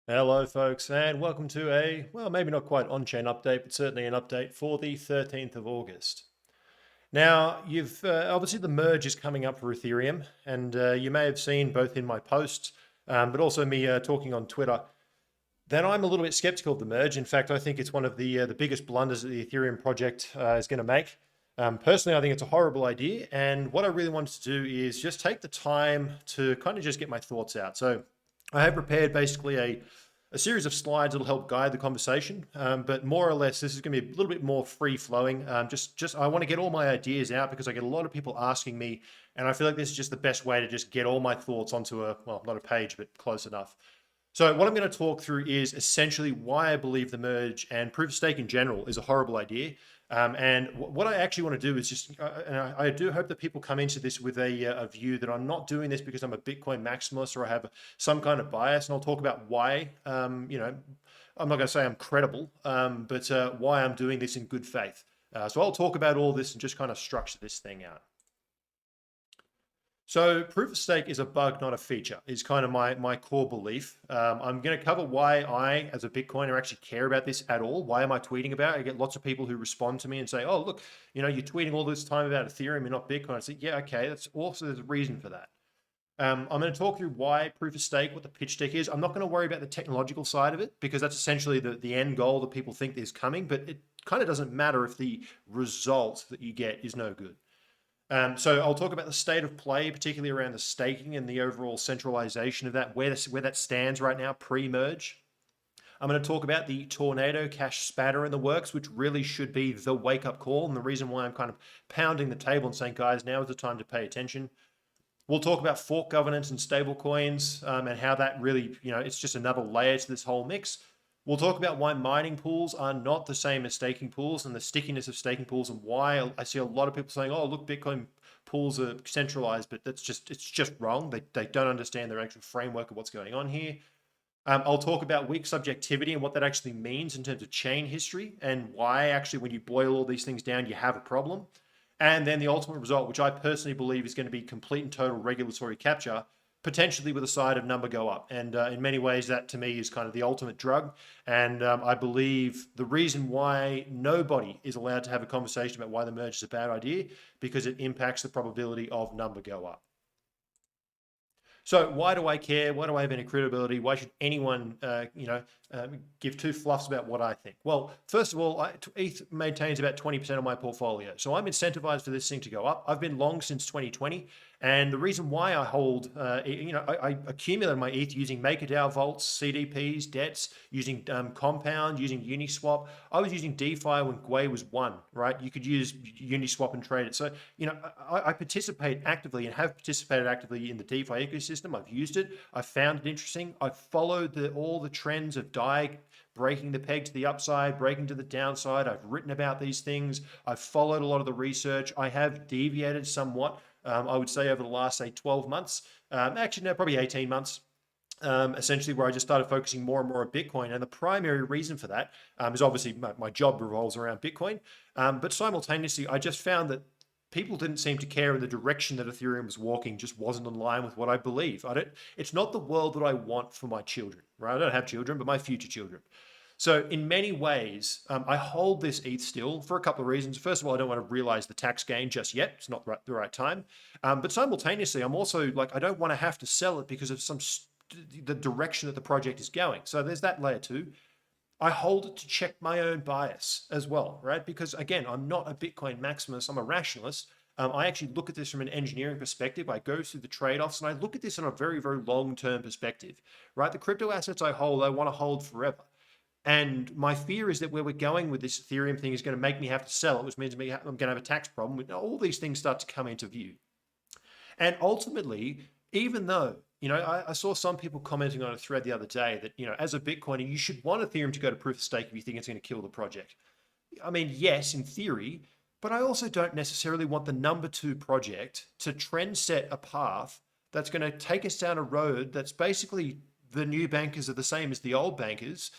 Hello, folks, and welcome to well, maybe not quite on-chain update, but certainly an update for the 13th of August. Now, you've obviously the merge is coming up for Ethereum, and you may have seen both in my posts, but also me talking on Twitter, that I'm a little bit skeptical of the merge. In fact, I think it's one of the biggest blunders that the Ethereum project is going to make. Personally, I think it's a horrible idea, and what I really wanted to do is just take the time to kind of just get my thoughts out. So I have prepared basically a series of slides that'll help guide the conversation, but more or less, this is going to be a little bit more free flowing. Just I want to get all my ideas out because I get a lot of people asking me, and I feel like this is just the best way to just get all my thoughts onto well, not a page, but close enough. So what I'm going to talk through is essentially why I believe the merge and proof of stake in general is a horrible idea. And what I actually want to do is just, and I do hope that people come into this with a view that I'm not doing this because I'm a Bitcoin maximalist or I have some kind of bias. And I'll talk about why, I'm not going to say I'm credible, but why I'm doing this in good faith. So I'll talk about all this and just kind of structure this thing out. So proof of stake is a bug, not a feature, is kind of my core belief. I'm going to cover why I, as a Bitcoiner, actually care about this at all. Why am I tweeting about it? I get lots of people who respond to me and say, oh, look, you're tweeting all this time about Ethereum and not Bitcoin. I say, yeah, okay, that's also, there's a reason for that. I'm going to talk through why proof of stake, what the pitch deck is. I'm not going to worry about the technological side of it because that's essentially the end goal that people think is coming, but it kind of doesn't matter if the result that you get is no good. So I'll talk about the state of play, particularly around the staking and the overall centralization of that, where that stands right now pre-merge. I'm going to talk about the tornado cash spatter in the works, which really should be the wake-up call, and the reason why I'm kind of pounding the table and saying, guys, now is the time to pay attention. We'll talk about fork governance and stable coins and how that really, it's just another layer to this whole mix. We'll talk about why mining pools are not the same as staking pools and the stickiness of staking pools and why I see a lot of people saying, oh, look, Bitcoin pools are centralized, but it's just wrong. They don't understand their actual framework of what's going on here. I'll talk about weak subjectivity and what that actually means in terms of chain history and why actually when you boil all these things down, you have a problem. And then the ultimate result, which I personally believe is going to be complete and total regulatory capture, potentially with a side of number go up. And in many ways, that to me is kind of the ultimate drug. And I believe the reason why nobody is allowed to have a conversation about why the merge is a bad idea, because it impacts the probability of number go up. So why do I care? Why do I have any credibility? Why should anyone, give two fluffs about what I think? Well, first of all, ETH maintains about 20% of my portfolio. So I'm incentivized for this thing to go up. I've been long since 2020. And the reason why I hold, I accumulated my ETH using MakerDAO vaults, CDPs, debts, using Compound, using Uniswap. I was using DeFi when Gwei was one, right? You could use Uniswap and trade it. So, I participate actively and have participated actively in the DeFi ecosystem. I've used it. I found it interesting. I followed all the trends of DAI breaking the peg to the upside, breaking to the downside. I've written about these things. I've followed a lot of the research. I have deviated somewhat. I would say over the last, say, 12 months, actually, no, probably 18 months, essentially where I just started focusing more and more on Bitcoin. And the primary reason for that is obviously my job revolves around Bitcoin. But simultaneously, I just found that people didn't seem to care in the direction that Ethereum was walking, just wasn't in line with what I believe. It's not the world that I want for my children, right? I don't have children, but my future children. So in many ways, I hold this ETH still for a couple of reasons. First of all, I don't want to realize the tax gain just yet. It's not the right time. But simultaneously, I'm also like, I don't want to have to sell it because of the direction that the project is going. So there's that layer too. I hold it to check my own bias as well, right? Because again, I'm not a Bitcoin maximalist, I'm a rationalist. I actually look at this from an engineering perspective. I go through the trade-offs and I look at this on a very, very long-term perspective, right? The crypto assets I hold, I want to hold forever. And my fear is that where we're going with this Ethereum thing is going to make me have to sell it, which means I'm going to have a tax problem. All these things start to come into view. And ultimately, even though, I saw some people commenting on a thread the other day that, as a Bitcoiner, you should want Ethereum to go to proof of stake if you think it's going to kill the project. I mean, yes, in theory, but I also don't necessarily want the number two project to trend set a path that's going to take us down a road that's basically the new bankers are the same as the old bankers.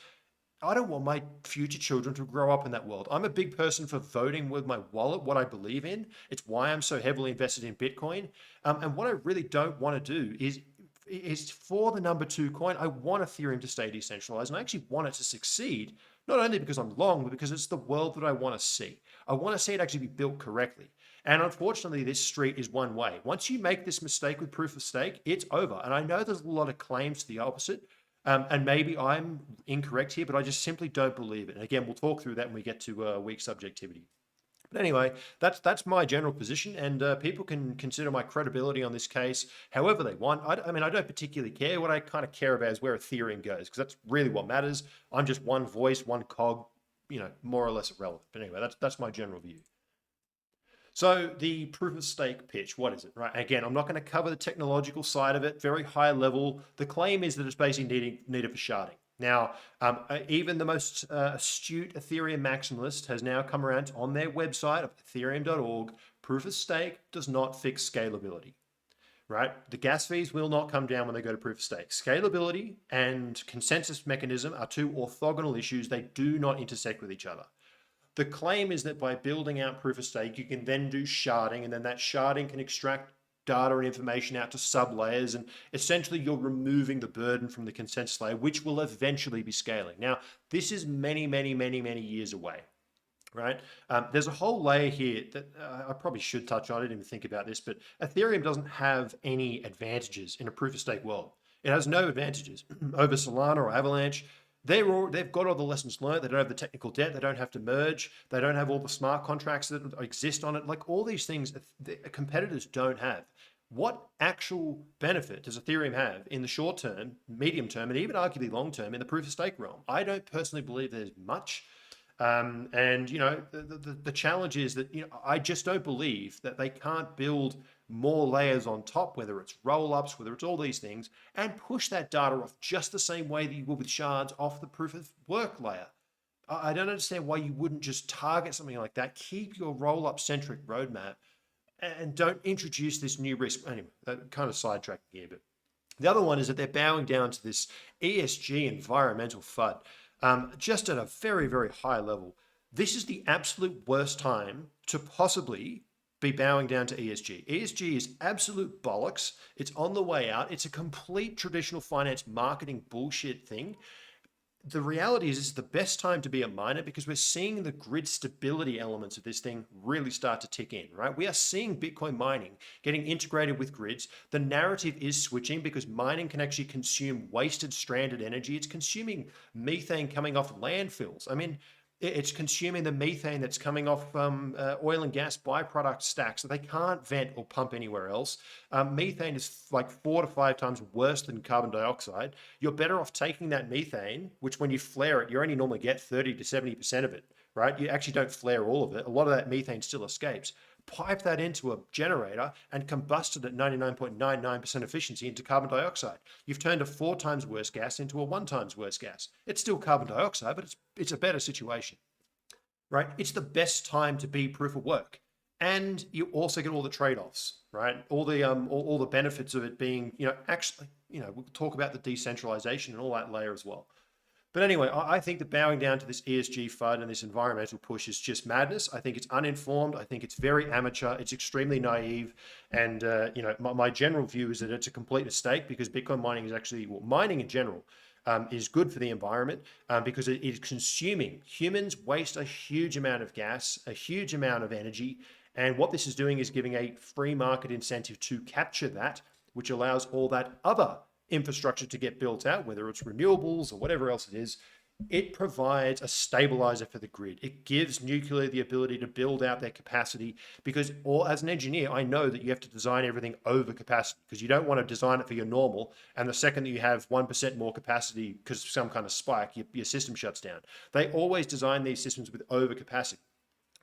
I don't want my future children to grow up in that world. I'm a big person for voting with my wallet, what I believe in. It's why I'm so heavily invested in Bitcoin. And what I really don't want to do is is for the number 2 coin. I want Ethereum to stay decentralized, and I actually want it to succeed, not only because I'm long, but because it's the world that I want to see. I want to see it actually be built correctly. And unfortunately, this street is one way. Once you make this mistake with proof of stake, it's over. And I know there's a lot of claims to the opposite. And maybe I'm incorrect here, but I just simply don't believe it. And again, we'll talk through that when we get to weak subjectivity. But anyway, that's my general position, and people can consider my credibility on this case however they want. I mean, I don't particularly care. What I kind of care about is where Ethereum goes, because that's really what matters. I'm just one voice, one cog, more or less irrelevant. But anyway, that's my general view. So the proof of stake pitch, what is it, right? Again, I'm not going to cover the technological side of it, very high level. The claim is that it's basically needed for sharding. Now, even the most astute Ethereum maximalist has now come around on their website of ethereum.org, proof of stake does not fix scalability, right? The gas fees will not come down when they go to proof of stake. Scalability and consensus mechanism are two orthogonal issues. They do not intersect with each other. The claim is that by building out proof of stake, you can then do sharding, and then that sharding can extract data and information out to sub-layers, and essentially you're removing the burden from the consensus layer, which will eventually be scaling. Now, this is many, many, many, many years away, right? There's a whole layer here that I probably should touch on. I didn't even think about this, but Ethereum doesn't have any advantages in a proof of stake world. It has no advantages over Solana or Avalanche. They've got all the lessons learned. They don't have the technical debt. They don't have to merge. They don't have all the smart contracts that exist on it. Like all these things, the competitors don't have. What actual benefit does Ethereum have in the short term, medium term, and even arguably long term in the proof of stake realm? I don't personally believe there's much. And the challenge is that I just don't believe that they can't build more layers on top, whether it's roll-ups, whether it's all these things, and push that data off just the same way that you would with shards off the proof of work layer. I don't understand why you wouldn't just target something like that. Keep your roll-up centric roadmap and don't introduce this new risk. Anyway, kind of sidetracking here, but the other one is that they're bowing down to this ESG environmental FUD. Just at a very, very high level. This is the absolute worst time to possibly be bowing down to ESG. ESG is absolute bollocks. It's on the way out. It's a complete traditional finance marketing bullshit thing. The reality is it's the best time to be a miner because we're seeing the grid stability elements of this thing really start to tick in, right? We are seeing Bitcoin mining getting integrated with grids. The narrative is switching because mining can actually consume wasted stranded energy. It's consuming methane coming off landfills. I mean, it's consuming the methane that's coming off oil and gas byproduct stacks that they can't vent or pump anywhere else. Methane is like 4 to 5 times worse than carbon dioxide. You're better off taking that methane, which when you flare it, you only normally get 30 to 70% of it, right? You actually don't flare all of it. A lot of that methane still escapes. Pipe that into a generator and combust it at 99.99% efficiency into carbon dioxide. You've turned a 4 times worse gas into a 1 times worse gas. It's still carbon dioxide, but it's a better situation, right? It's the best time to be proof of work. And you also get all the trade-offs, right? All the benefits of it being, actually, we'll talk about the decentralization and all that layer as well. But anyway, I think that bowing down to this ESG FUD and this environmental push is just madness. I think it's uninformed. I think it's very amateur. It's extremely naive. And, my general view is that it's a complete mistake because Bitcoin mining is actually, well, mining in general is good for the environment because it is consuming. Humans waste a huge amount of gas, a huge amount of energy. And what this is doing is giving a free market incentive to capture that, which allows all that other infrastructure to get built out, whether it's renewables or whatever else it is. It provides a stabilizer for the grid. It gives nuclear the ability to build out their capacity because, or as an engineer, I know that you have to design everything over capacity because you don't want to design it for your normal. And the second that you have 1% more capacity because of some kind of spike, your system shuts down. They always design these systems with over capacity.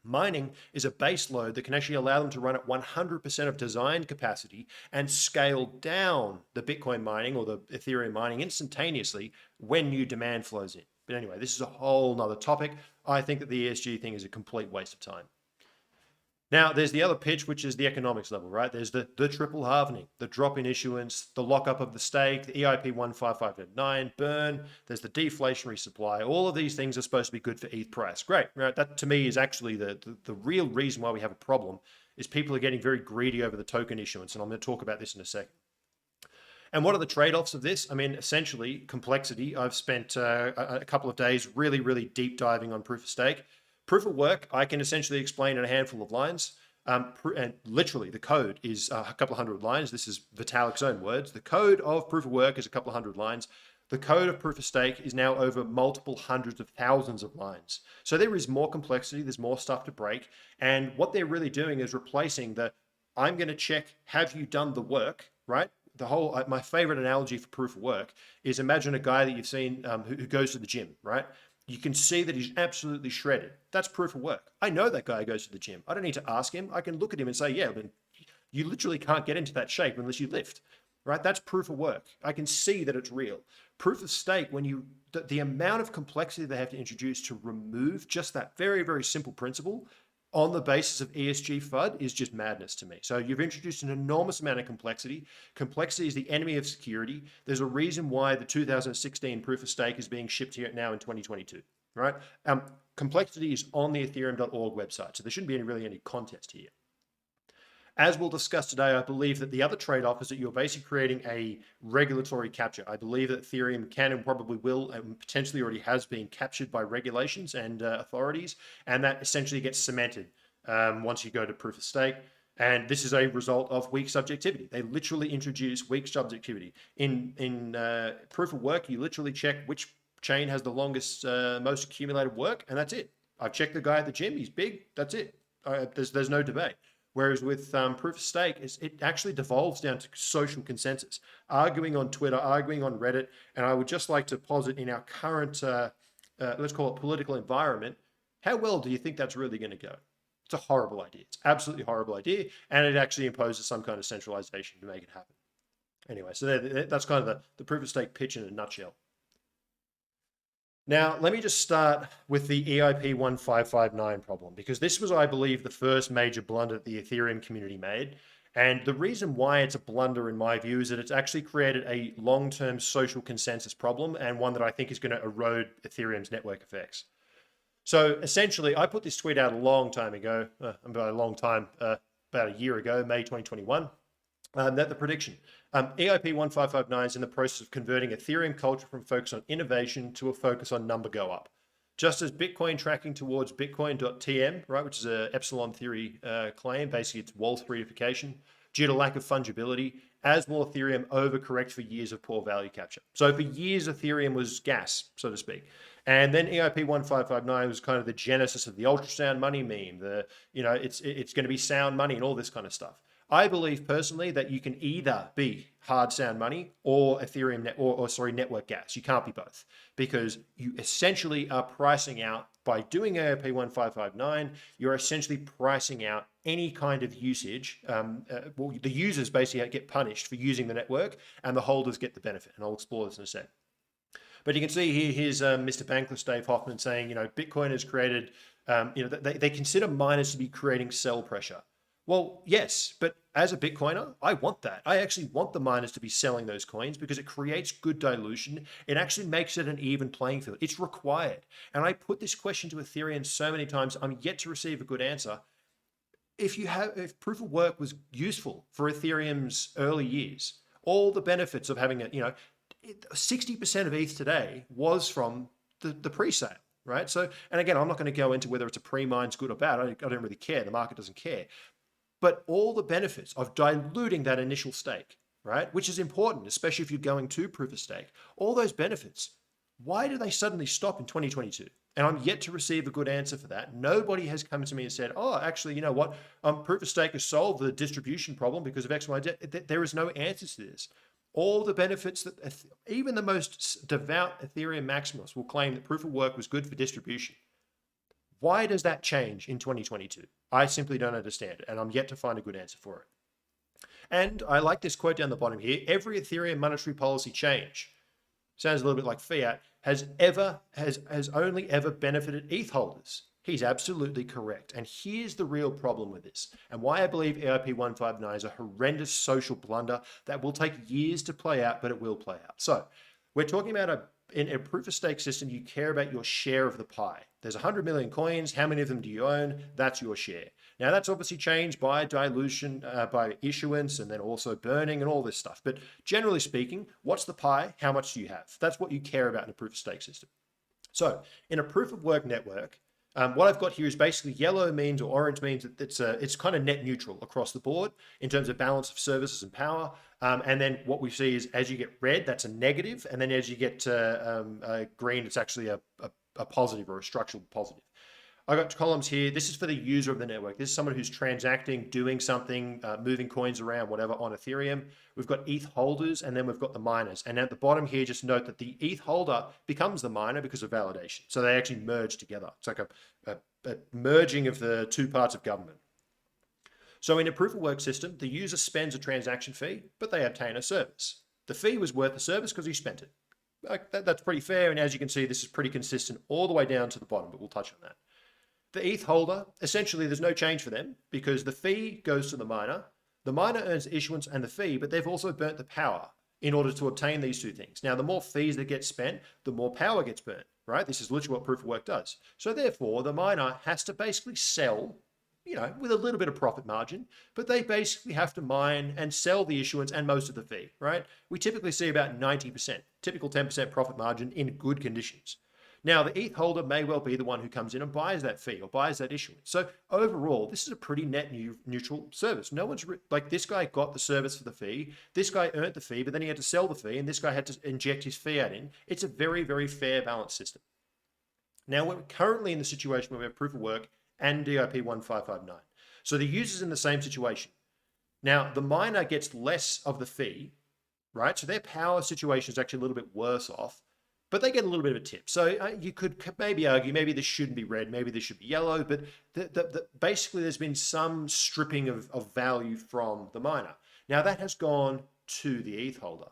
Mining is a base load that can actually allow them to run at 100% of designed capacity and scale down the Bitcoin mining or the Ethereum mining instantaneously when new demand flows in. But anyway, this is a whole nother topic. I think that the ESG thing is a complete waste of time. Now, there's the other pitch, which is the economics level, right? There's the triple halvening, the drop in issuance, the lockup of the stake, the EIP1559 burn, there's the deflationary supply. All of these things are supposed to be good for ETH price. Great, right? That to me is actually the real reason why we have a problem is people are getting very greedy over the token issuance. And I'm going to talk about this in a second. And what are the trade-offs of this? I mean, essentially, complexity. I've spent a couple of days really, really deep diving on proof of stake. Proof of work, I can essentially explain in a handful of lines. And literally, the code is a couple of hundred lines. This is Vitalik's own words. The code of proof of work is a couple of hundred lines. The code of proof of stake is now over multiple hundreds of thousands of lines. So there is more complexity. There's more stuff to break. And what they're really doing is replacing the, I'm going to check, have you done the work, right? The whole, my favorite analogy for proof of work is imagine a guy that you've seen who goes to the gym, right? You can see that he's absolutely shredded. That's proof of work. I know that guy goes to the gym. I don't need to ask him. I can look at him and say, yeah, but you literally can't get into that shape unless you lift, right? That's proof of work. I can see that it's real. Proof of stake, when you, the amount of complexity they have to introduce to remove just that very, very simple principle on the basis of ESG FUD is just madness to me. So you've introduced an enormous amount of complexity. Complexity is the enemy of security. There's a reason why the 2016 proof of stake is being shipped here now in 2022, right? Complexity is on the ethereum.org website, so there shouldn't be really any contest here. As we'll discuss today, I believe that the other trade-off is that you're basically creating a regulatory capture. I believe that Ethereum can and probably will and potentially already has been captured by regulations and authorities, and that essentially gets cemented once you go to proof of stake. And this is a result of weak subjectivity. They literally introduce weak subjectivity. In proof of work, you literally check which chain has the longest, most accumulated work, and that's it. I've checked the guy at the gym, he's big, that's it. There's no debate. Whereas with proof of stake, it actually devolves down to social consensus, arguing on Twitter, arguing on Reddit. And I would just like to posit in our current, let's call it political environment, how well do you think that's really going to go? It's a horrible idea. It's absolutely horrible idea. And it actually imposes some kind of centralization to make it happen. Anyway, so that's kind of the proof of stake pitch in a nutshell. Now, let me just start with the EIP1559 problem, because this was, I believe, the first major blunder that the Ethereum community made. And the reason why it's a blunder, in my view, is that it's actually created a long-term social consensus problem, and one that I think is going to erode Ethereum's network effects. So essentially, I put this tweet out a long time ago, about a year ago, May 2021. That the prediction. EIP1559 is in the process of converting Ethereum culture from focus on innovation to a focus on number go up. Just as Bitcoin tracking towards Bitcoin.tm, right, which is a epsilon theory claim, basically it's Wall Streetification, due to lack of fungibility, as will Ethereum overcorrect for years of poor value capture. So for years, Ethereum was gas, so to speak. And then EIP1559 was kind of the genesis of the ultrasound money meme, it's going to be sound money and all this kind of stuff. I believe personally that you can either be hard sound money or Ethereum network gas. You can't be both, because you essentially are pricing out, by doing EIP1559, you're essentially pricing out any kind of usage. The users basically get punished for using the network, and the holders get the benefit. And I'll explore this in a sec. But you can see here, here's Mr. Bankless Dave Hoffman saying, Bitcoin has created, they consider miners to be creating sell pressure. Well, yes, but as a Bitcoiner, I want that. I actually want the miners to be selling those coins because it creates good dilution. It actually makes it an even playing field. It's required. And I put this question to Ethereum so many times, I'm yet to receive a good answer. If proof of work was useful for Ethereum's early years, all the benefits of having 60% of ETH today was from the pre-sale. Right. So, and again, I'm not going to go into whether it's a pre-mine's good or bad. I don't really care. The market doesn't care. But all the benefits of diluting that initial stake, right, which is important, especially if you're going to proof of stake, all those benefits, why do they suddenly stop in 2022? And I'm yet to receive a good answer for that. Nobody has come to me and said, oh, actually, you know what, proof of stake has solved the distribution problem because of X, Y, Z. There is no answer to this. All the benefits that even the most devout Ethereum maximalists will claim that proof of work was good for distribution. Why does that change in 2022? I simply don't understand it, and I'm yet to find a good answer for it. And I like this quote down the bottom here. Every Ethereum monetary policy change, sounds a little bit like fiat, has only ever benefited ETH holders. He's absolutely correct. And here's the real problem with this, and why I believe EIP1559 is a horrendous social blunder that will take years to play out, but it will play out. So we're talking about in a proof of stake system, you care about your share of the pie. There's 100 million coins. How many of them do you own? That's your share. Now, that's obviously changed by dilution, by issuance, and then also burning and all this stuff. But generally speaking, what's the pie? How much do you have? That's what you care about in a proof of stake system. So in a proof of work network, what I've got here is basically yellow means, or orange means that it's kind of net neutral across the board in terms of balance of services and power. And then what we see is as you get red, that's a negative. And then as you get green, it's actually a positive or a structural positive. I've got columns here. This is for the user of the network. This is someone who's transacting, doing something, moving coins around, whatever, on Ethereum. We've got ETH holders, and then we've got the miners. And at the bottom here, just note that the ETH holder becomes the miner because of validation. So they actually merge together. It's like a merging of the two parts of government. So in a proof of work system, the user spends a transaction fee, but they obtain a service. The fee was worth the service because he spent it. That's pretty fair. And as you can see, this is pretty consistent all the way down to the bottom, but we'll touch on that. The ETH holder, essentially, there's no change for them because the fee goes to the miner. The miner earns the issuance and the fee, but they've also burnt the power in order to obtain these two things. Now, the more fees that get spent, the more power gets burnt, right? This is literally what proof of work does. So therefore, the miner has to basically sell, with a little bit of profit margin, but they basically have to mine and sell the issuance and most of the fee, right? We typically see about 90%, typical 10% profit margin in good conditions. Now, the ETH holder may well be the one who comes in and buys that fee or buys that issuance. So overall, this is a pretty net neutral service. No one's like, this guy got the service for the fee. This guy earned the fee, but then he had to sell the fee, and this guy had to inject his fiat in. It's a very, very fair balanced system. Now, we're currently in the situation where we have proof of work and EIP1559. So the user's in the same situation. Now, the miner gets less of the fee, right? So their power situation is actually a little bit worse off, but they get a little bit of a tip. So you could maybe argue, maybe this shouldn't be red, maybe this should be yellow, but basically there's been some stripping of value from the miner. Now that has gone to the ETH holder.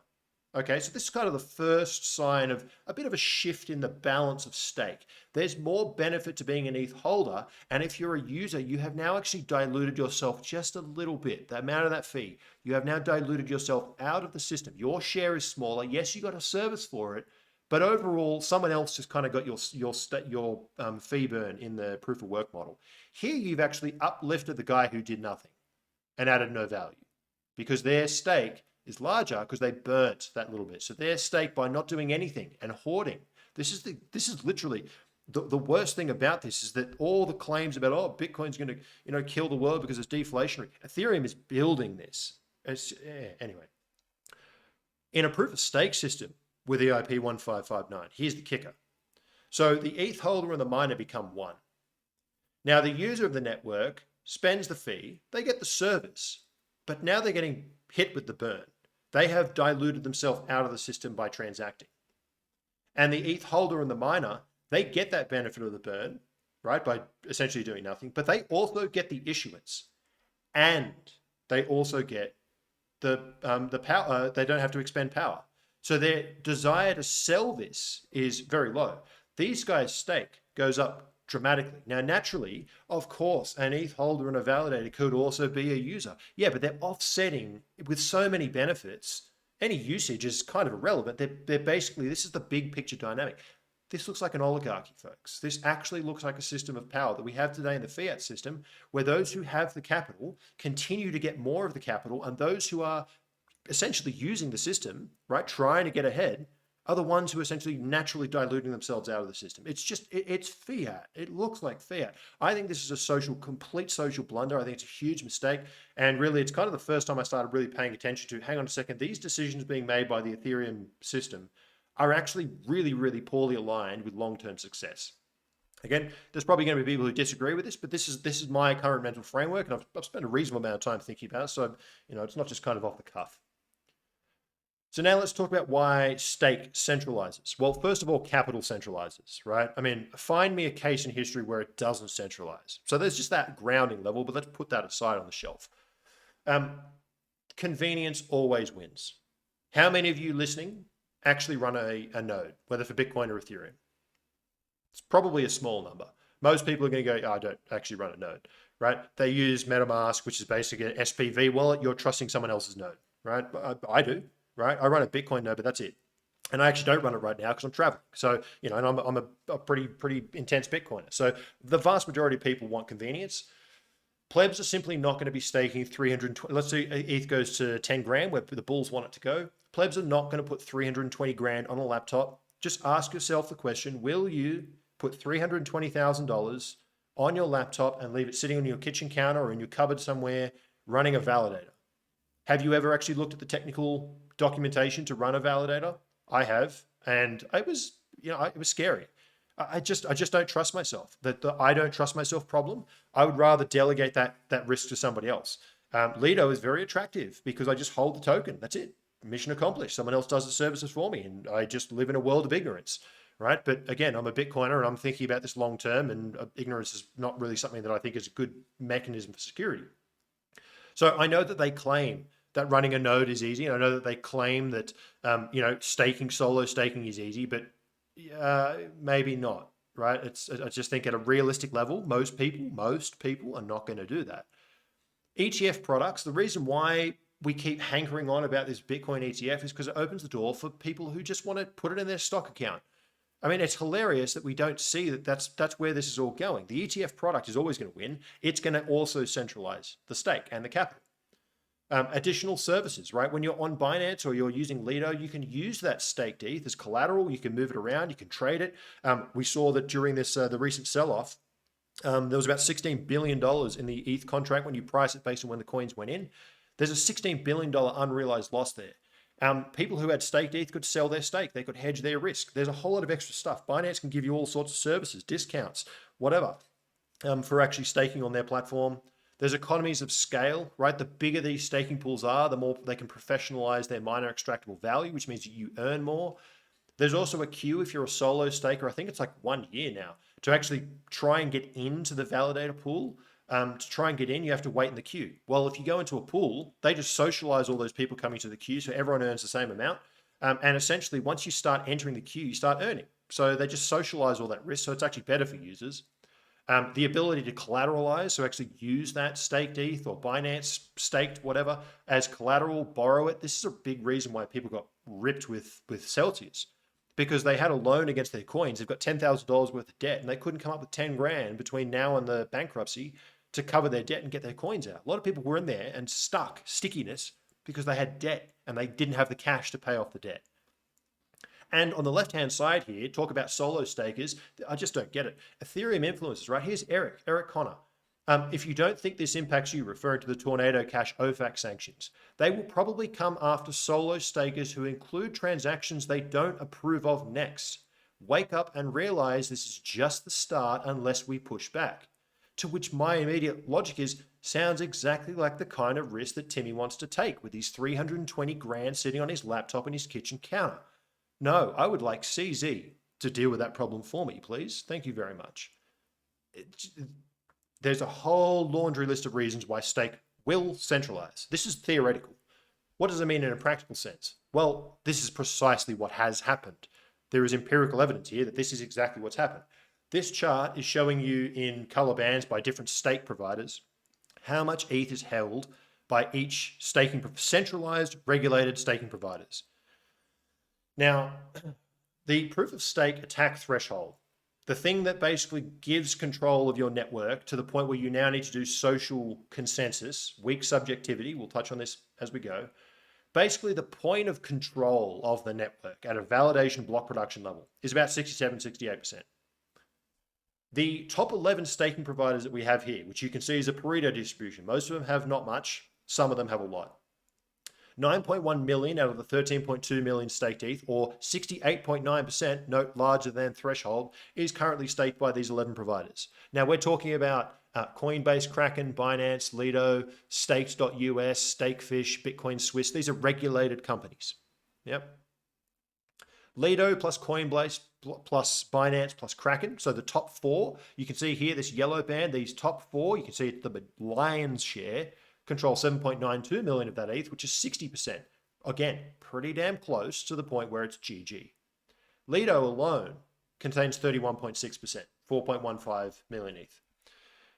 Okay, so this is kind of the first sign of a bit of a shift in the balance of stake. There's more benefit to being an ETH holder, and if you're a user, you have now actually diluted yourself just a little bit. The amount of that fee, you have now diluted yourself out of the system. Your share is smaller. Yes, you got a service for it, but overall, someone else just kind of got your fee burn in the proof of work model. Here, you've actually uplifted the guy who did nothing and added no value because their stake is larger because they burnt that little bit. So their stake by not doing anything and hoarding. This is literally the worst thing about this is that all the claims about, oh, Bitcoin's going to kill the world because it's deflationary. Ethereum is building this. Anyway, in a proof of stake system, with EIP1559. Here's the kicker. So the ETH holder and the miner become one. Now the user of the network spends the fee, they get the service, but now they're getting hit with the burn. They have diluted themselves out of the system by transacting. And the ETH holder and the miner, they get that benefit of the burn, right, by essentially doing nothing, but they also get the issuance and they also get the power. They don't have to expend power. So their desire to sell this is very low. These guys' stake goes up dramatically. Now, naturally, of course, an ETH holder and a validator could also be a user. Yeah, but they're offsetting with so many benefits. Any usage is kind of irrelevant. They're basically, this is the big picture dynamic. This looks like an oligarchy, folks. This actually looks like a system of power that we have today in the fiat system, where those who have the capital continue to get more of the capital, and those who are essentially using the system, right, trying to get ahead, are the ones who are essentially naturally diluting themselves out of the system. It's fiat. It looks like fiat. I think this is a complete social blunder. I think it's a huge mistake. And really, it's kind of the first time I started really paying attention to, hang on a second, these decisions being made by the Ethereum system are actually really, really poorly aligned with long-term success. Again, there's probably going to be people who disagree with this, but this is my current mental framework, and I've spent a reasonable amount of time thinking about it. So, it's not just kind of off the cuff. So now let's talk about why stake centralizes. Well, first of all, capital centralizes, right? I mean, find me a case in history where it doesn't centralize. So there's just that grounding level, but let's put that aside on the shelf. Convenience always wins. How many of you listening actually run a node, whether for Bitcoin or Ethereum? It's probably a small number. Most people are going to go, oh, I don't actually run a node, right? They use MetaMask, which is basically an SPV wallet. You're trusting someone else's node, right? I do. Right? I run a Bitcoin node, but that's it. And I actually don't run it right now because I'm traveling. So, you know, and I'm a pretty intense Bitcoiner. So the vast majority of people want convenience. Plebs are simply not going to be staking 320. Let's say ETH goes to 10 grand where the bulls want it to go. Plebs are not going to put 320 grand on a laptop. Just ask yourself the question, will you put $320,000 on your laptop and leave it sitting on your kitchen counter or in your cupboard somewhere running a validator? Have you ever actually looked at the technical documentation to run a validator? I have, and it was, you know, it was scary. I just don't trust myself. That the I don't trust myself problem. I would rather delegate that risk to somebody else. Lido is very attractive because I just hold the token. That's it. Mission accomplished. Someone else does the services for me, and I just live in a world of ignorance, right? But again, I'm a Bitcoiner, and I'm thinking about this long term, and ignorance is not really something that I think is a good mechanism for security. So I know that they claim that running a node is easy. And I know that they claim that you know, solo staking is easy, but maybe not, right? I just think at a realistic level, most people are not going to do that. ETF products, the reason why we keep hankering on about this Bitcoin ETF is because it opens the door for people who just want to put it in their stock account. I mean, it's hilarious that we don't see that that's where this is all going. The ETF product is always going to win. It's going to also centralize the stake and the capital. Additional services, right? When you're on Binance or you're using Lido, you can use that staked ETH as collateral. You can move it around. You can trade it. We saw that during this the recent sell-off, there was about $16 billion in the ETH contract when you price it based on when the coins went in. There's a $16 billion unrealized loss there. People who had staked ETH could sell their stake. They could hedge their risk. There's a whole lot of extra stuff. Binance can give you all sorts of services, discounts, whatever, for actually staking on their platform. There's economies of scale, right? The bigger these staking pools are, the more they can professionalize their miner extractable value, which means you earn more. There's also a queue if you're a solo staker. I think it's like 1 year now to actually try and get into the validator pool. To try and get in, you have to wait in the queue. Well, if you go into a pool, they just socialize all those people coming to the queue, so everyone earns the same amount. And essentially, once you start entering the queue, you start earning. So they just socialize all that risk. So it's actually better for users. The ability to collateralize, so actually use that staked ETH or Binance staked whatever as collateral, borrow it. This is a big reason why people got ripped with Celsius, because they had a loan against their coins. They've got $10,000 worth of debt, and they couldn't come up with 10 grand between now and the bankruptcy to cover their debt and get their coins out. A lot of people were in there and stuck, stickiness, because they had debt and they didn't have the cash to pay off the debt. And on the left-hand side here, talk about solo stakers. I just don't get it. Ethereum influencers, right? Here's Eric Connor. If you don't think this impacts you, referring to the Tornado Cash OFAC sanctions, they will probably come after solo stakers who include transactions they don't approve of next. Wake up and realize this is just the start unless we push back. To which my immediate logic is, sounds exactly like the kind of risk that Timmy wants to take with his 320 grand sitting on his laptop in his kitchen counter. No, I would like CZ to deal with that problem for me, please. Thank you very much. There's a whole laundry list of reasons why stake will centralize. This is theoretical. What does it mean in a practical sense? Well, this is precisely what has happened. There is empirical evidence here that this is exactly what's happened. This chart is showing you in color bands by different stake providers how much ETH is held by each centralized, regulated staking providers. Now, the proof of stake attack threshold, the thing that basically gives control of your network to the point where you now need to do social consensus, weak subjectivity, we'll touch on this as we go. Basically, the point of control of the network at a validation block production level is about 67, 68%. The top 11 staking providers that we have here, which you can see is a Pareto distribution, most of them have not much, some of them have a lot. 9.1 million out of the 13.2 million staked ETH, or 68.9%, note larger than threshold, is currently staked by these 11 providers. Now we're talking about Coinbase, Kraken, Binance, Lido, Staked.us, Stakefish, Bitcoin Swiss. These are regulated companies. Yep. Lido plus Coinbase plus Binance plus Kraken. So the top four, you can see here, this yellow band, these top four, you can see the lion's share control 7.92 million of that ETH, which is 60%. Again, pretty damn close to the point where it's GG. Lido alone contains 31.6%, 4.15 million ETH.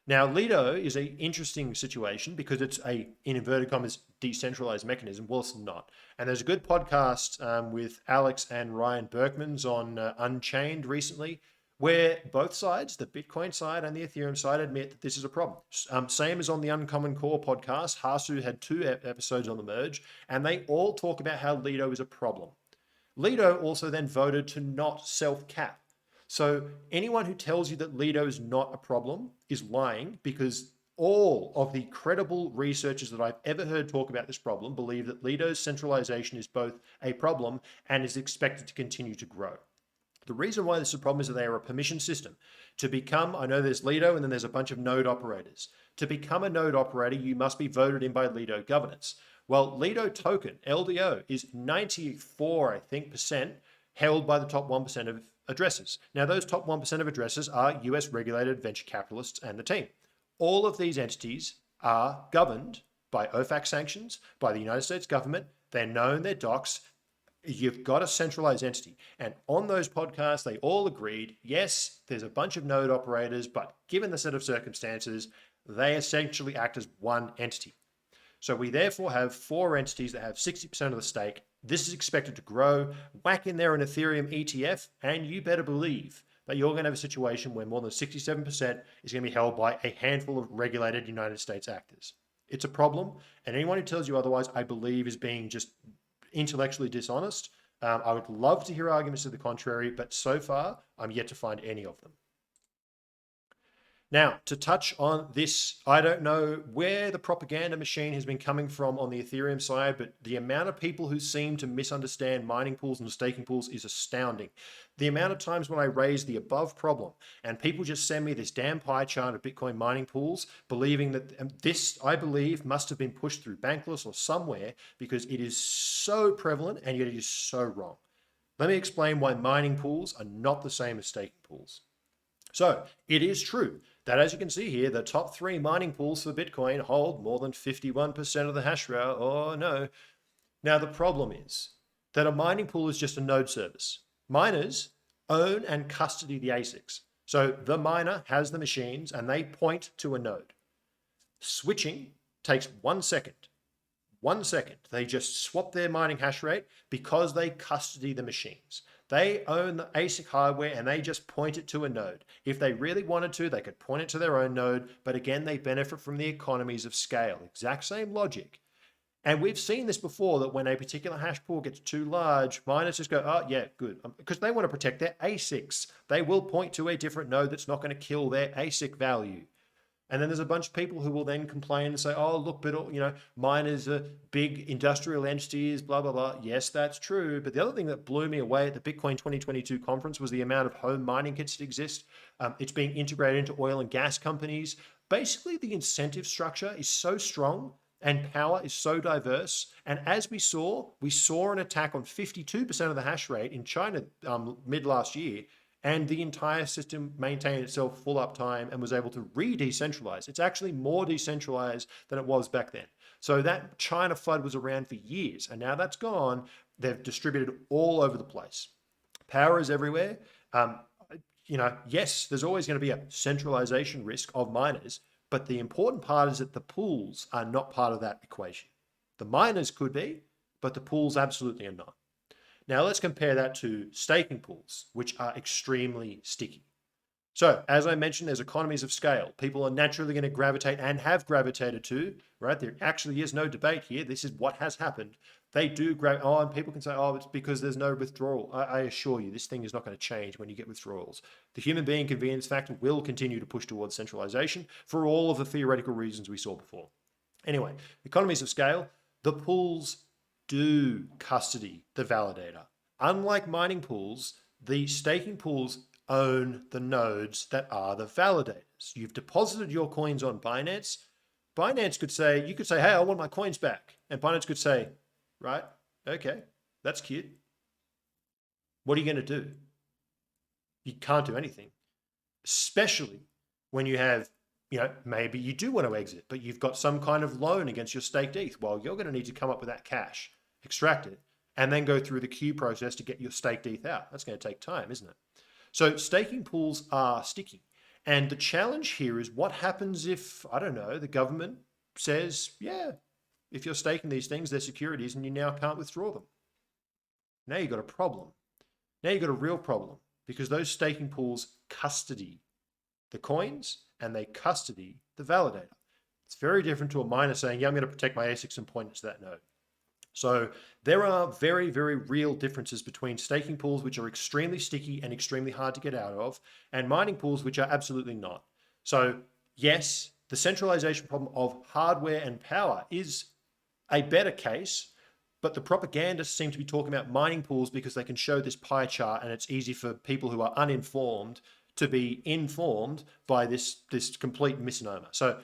Now, Lido is an interesting situation because it's a, in inverted commas, decentralized mechanism. Well, it's not. And there's a good podcast with Alex and Ryan Berkmans on Unchained recently, where both sides, the Bitcoin side and the Ethereum side, admit that this is a problem. Same as on the Uncommon Core podcast, Hasu had 2 episodes on the merge, and they all talk about how Lido is a problem. Lido also then voted to not self-cap. So anyone who tells you that Lido is not a problem is lying, because all of the credible researchers that I've ever heard talk about this problem believe that Lido's centralization is both a problem and is expected to continue to grow. The reason why this is a problem is that they are a permission system. To become, I know there's Lido and then there's a bunch of node operators. To become a node operator, you must be voted in by Lido governance. Well, Lido token, LDO, is 94, I think, percent held by the top 1% of addresses. Now, those top 1% of addresses are US regulated venture capitalists and the team. All of these entities are governed by OFAC sanctions, by the United States government. They're known, they're docs. You've got a centralized entity. And on those podcasts, they all agreed, yes, there's a bunch of node operators, but given the set of circumstances, they essentially act as one entity. So we therefore have 4 entities that have 60% of the stake. This is expected to grow. Whack in there an Ethereum ETF, and you better believe that you're going to have a situation where more than 67% is going to be held by a handful of regulated United States actors. It's a problem, and anyone who tells you otherwise, I believe, is being just intellectually dishonest. I would love to hear arguments to the contrary, but so far, I'm yet to find any of them. Now, to touch on this, I don't know where the propaganda machine has been coming from on the Ethereum side, but the amount of people who seem to misunderstand mining pools and staking pools is astounding. The amount of times when I raise the above problem and people just send me this damn pie chart of Bitcoin mining pools, believing that this, I believe, must have been pushed through Bankless or somewhere, because it is so prevalent and yet it is so wrong. Let me explain why mining pools are not the same as staking pools. So it is true that, as you can see here, the top 3 mining pools for Bitcoin hold more than 51% of the hash rate. Oh no. Now the problem is that a mining pool is just a node service. Miners own and custody the ASICs. So the miner has the machines and they point to a node. Switching takes 1 second. 1 second. They just swap their mining hash rate because they custody the machines. They own the ASIC hardware and they just point it to a node. If they really wanted to, they could point it to their own node, but again, they benefit from the economies of scale. Exact same logic. And we've seen this before, that when a particular hash pool gets too large, miners just go, oh yeah, good. Because they want to protect their ASICs. They will point to a different node that's not going to kill their ASIC value. And then there's a bunch of people who will then complain and say, oh, look, but miners are big industrial entities, blah, blah, blah. Yes, that's true. But the other thing that blew me away at the Bitcoin 2022 conference was the amount of home mining kits that exist. It's being integrated into oil and gas companies. Basically, the incentive structure is so strong and power is so diverse. And as we saw an attack on 52% of the hash rate in China mid last year. And the entire system maintained itself full uptime and was able to re-decentralize. It's actually more decentralized than it was back then. So that China FUD was around for years, and now that's gone. They've distributed all over the place. Power is everywhere. Yes, there's always going to be a centralization risk of miners, but the important part is that the pools are not part of that equation. The miners could be, but the pools absolutely are not. Now let's compare that to staking pools, which are extremely sticky. So as I mentioned, there's economies of scale. People are naturally going to gravitate and have gravitated to, right? There actually is no debate here. This is what has happened. They do and people can say, oh, it's because there's no withdrawal. I assure you, this thing is not going to change when you get withdrawals. The human being convenience factor will continue to push towards centralization for all of the theoretical reasons we saw before. Anyway, economies of scale, the pools do custody the validator. Unlike mining pools, the staking pools own the nodes that are the validators. You've deposited your coins on Binance. Binance could say, you could say, hey, I want my coins back. And Binance could say, right, okay, that's cute. What are you going to do? You can't do anything, especially when you have, maybe you do want to exit, but you've got some kind of loan against your staked ETH. Well, you're going to need to come up with that cash, extract it, and then go through the queue process to get your staked ETH out. That's going to take time, isn't it? So staking pools are sticky. And the challenge here is what happens if, I don't know, the government says, yeah, if you're staking these things, they're securities and you now can't withdraw them. Now you've got a problem. Now you've got a real problem because those staking pools custody the coins and they custody the validator. It's very different to a miner saying, yeah, I'm going to protect my ASICs and point it to that node. So there are very, very real differences between staking pools, which are extremely sticky and extremely hard to get out of, and mining pools, which are absolutely not. So yes, the centralization problem of hardware and power is a better case, but the propagandists seem to be talking about mining pools because they can show this pie chart and it's easy for people who are uninformed to be informed by this complete misnomer. So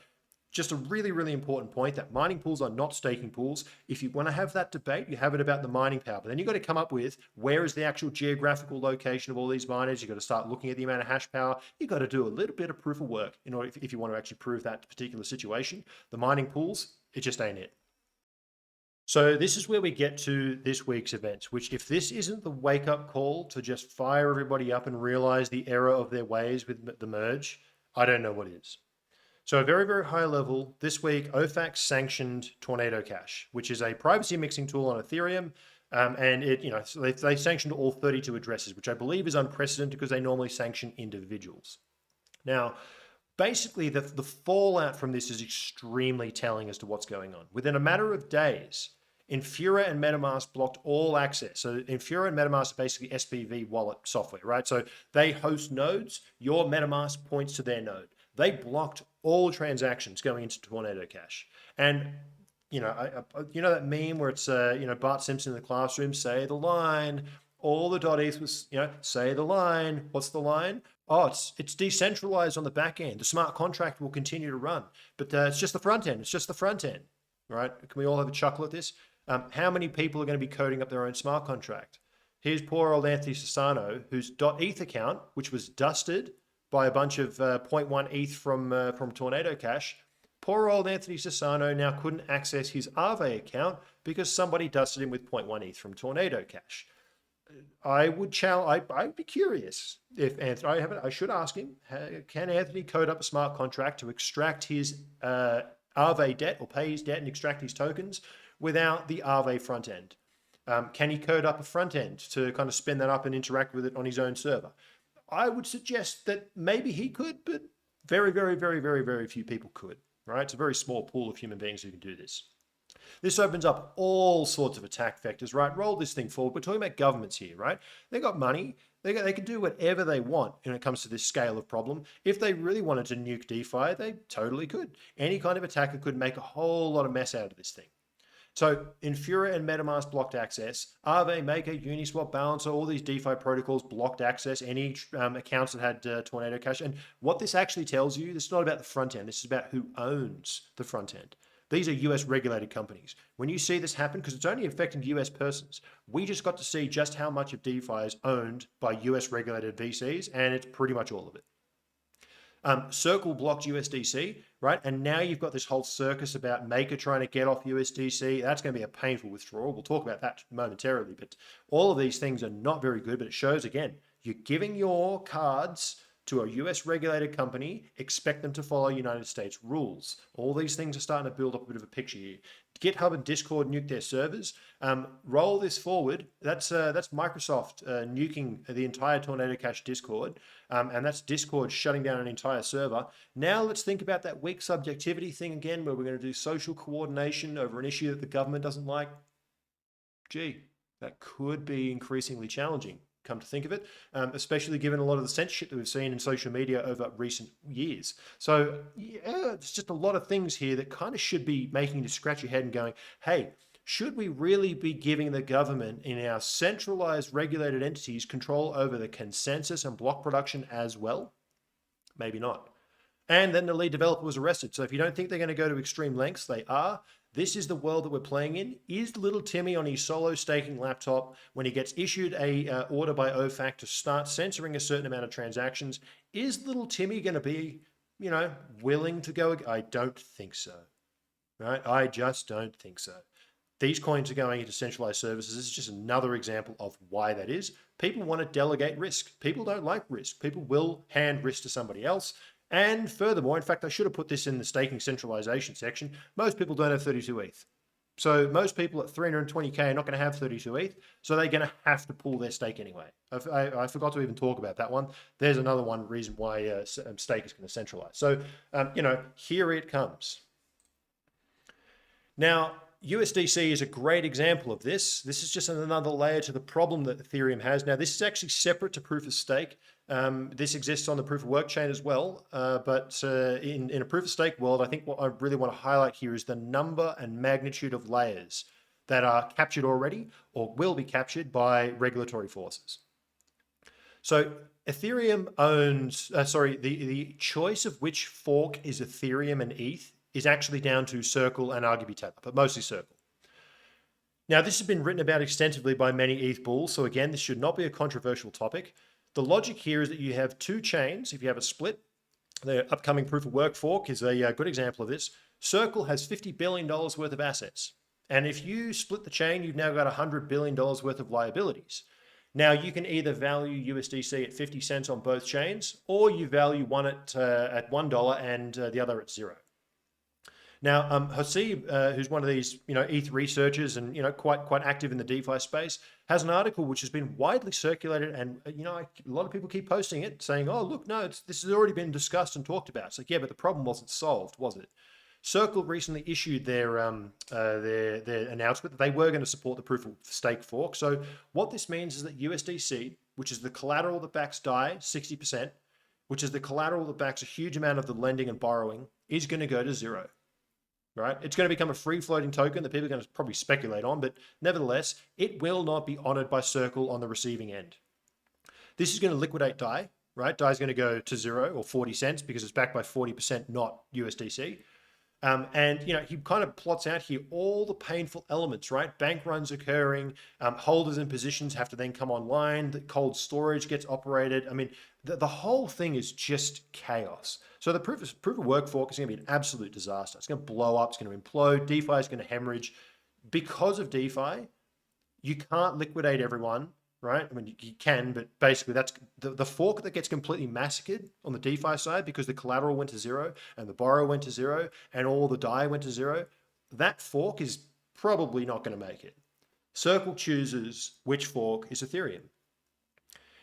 just a really, really important point that mining pools are not staking pools. If you want to have that debate, you have it about the mining power, but then you've got to come up with where is the actual geographical location of all these miners. You've got to start looking at the amount of hash power. You've got to do a little bit of proof of work in order if you want to actually prove that particular situation. The mining pools, it just ain't it. So this is where we get to this week's events, which if this isn't the wake-up call to just fire everybody up and realize the error of their ways with the merge, I don't know what is. So a very, very high level, this week, OFAC sanctioned Tornado Cash, which is a privacy mixing tool on Ethereum. And it, so they sanctioned all 32 addresses, which I believe is unprecedented because they normally sanction individuals. Now, basically, the fallout from this is extremely telling as to what's going on. Within a matter of days, Infura and MetaMask blocked all access. So Infura and MetaMask are basically SPV wallet software, right? So they host nodes. Your MetaMask points to their node. They blocked all transactions going into Tornado Cash. And you know that meme where it's Bart Simpson in the classroom, say the line. All the .eth was say the line. What's the line? Oh, it's decentralized on the back end. The smart contract will continue to run, but it's just the front end. It's just the front end, right? Can we all have a chuckle at this? How many people are going to be coding up their own smart contract? Here's poor old Anthony Sassano, whose .eth account, which was dusted by a bunch of 0.1 ETH from Tornado Cash. Poor old Anthony Sassano now couldn't access his Aave account because somebody dusted him with 0.1 ETH from Tornado Cash. I'd be curious if Anthony, I should ask him, can Anthony code up a smart contract to extract his Aave debt or pay his debt and extract his tokens without the Aave front end? Can he code up a front end to kind of spin that up and interact with it on his own server? I would suggest that maybe he could, but very, very, very, very, very few people could, right? It's a very small pool of human beings who can do this. This opens up all sorts of attack vectors, right? Roll this thing forward. We're talking about governments here, right? They got money. They can do whatever they want when it comes to this scale of problem. If they really wanted to nuke DeFi, they totally could. Any kind of attacker could make a whole lot of mess out of this thing. So Infura and MetaMask blocked access. Aave, Maker, Uniswap, Balancer, all these DeFi protocols blocked access, any accounts that had Tornado Cash. And what this actually tells you, this is not about the front end. This is about who owns the front end. These are US regulated companies. When you see this happen, because it's only affecting US persons, we just got to see just how much of DeFi is owned by US regulated VCs, and it's pretty much all of it. Circle blocked USDC, right? And now you've got this whole circus about Maker trying to get off USDC. That's going to be a painful withdrawal. We'll talk about that momentarily, but all of these things are not very good, but it shows, again, you're giving your cards to a US regulated company, expect them to follow United States rules. All these things are starting to build up a bit of a picture here. GitHub and Discord nuke their servers. Roll this forward. That's Microsoft nuking the entire Tornado Cash Discord, and that's Discord shutting down an entire server. Now let's think about that weak subjectivity thing again, where we're going to do social coordination over an issue that the government doesn't like. Gee, that could be increasingly challenging, come to think of it, especially given a lot of the censorship that we've seen in social media over recent years. So yeah, it's just a lot of things here that kind of should be making you scratch your head and going, hey, should we really be giving the government in our centralized regulated entities control over the consensus and block production as well? Maybe not. And then the lead developer was arrested. So if you don't think they're going to go to extreme lengths, they are. This is the world that we're playing in. Is little Timmy on his solo staking laptop, when he gets issued a order by OFAC to start censoring a certain amount of transactions, is little Timmy going to be, willing to go? I don't think so, right? I just don't think so. These coins are going into centralized services. This is just another example of why that is. People want to delegate risk. People don't like risk. People will hand risk to somebody else. And furthermore, in fact, I should have put this in the staking centralization section. Most people don't have 32 ETH. So most people at 320K are not going to have 32 ETH, so they're going to have to pull their stake anyway. I forgot to even talk about that one. There's another one reason why stake is going to centralize. So, here it comes. Now, USDC is a great example of this. This is just another layer to the problem that Ethereum has. Now, this is actually separate to proof of stake. This exists on the proof of work chain as well. But in a proof of stake world, I think what I really want to highlight here is the number and magnitude of layers that are captured already or will be captured by regulatory forces. So Ethereum owns, the choice of which fork is Ethereum and ETH is actually down to Circle and arguably Tether, but mostly Circle. Now, this has been written about extensively by many ETH bulls, so again, this should not be a controversial topic. The logic here is that you have two chains. If you have a split, the upcoming proof of work fork is a good example of this. Circle has $50 billion worth of assets. And if you split the chain, you've now got $100 billion worth of liabilities. Now, you can either value USDC at 50 cents on both chains, or you value one at $1 and the other at 0. Now, Hasib, who's one of these, ETH researchers and, quite active in the DeFi space, has an article which has been widely circulated, and, a lot of people keep posting it saying, oh, look, no, this has already been discussed and talked about. It's like, yeah, but the problem wasn't solved, was it? Circle recently issued their announcement that they were going to support the proof of stake fork. So what this means is that USDC, which is the collateral that backs DAI, 60%, which is the collateral that backs a huge amount of the lending and borrowing, is going to go to 0. Right? It's going to become a free floating token that people are going to probably speculate on, but nevertheless, it will not be honored by Circle on the receiving end. This is going to liquidate DAI, right? DAI is going to go to 0 or 40 cents because it's backed by 40%, not USDC. And he kind of plots out here all the painful elements, right? Bank runs occurring, holders and positions have to then come online, the cold storage gets operated. I mean, the whole thing is just chaos. So the proof of work fork is going to be an absolute disaster. It's going to blow up, it's going to implode, DeFi is going to hemorrhage. Because of DeFi, you can't liquidate everyone, right? I mean, you can, but basically that's the fork that gets completely massacred on the DeFi side because the collateral went to 0 and the borrow went to 0 and all the DAI went to 0. That fork is probably not going to make it. Circle chooses which fork is Ethereum.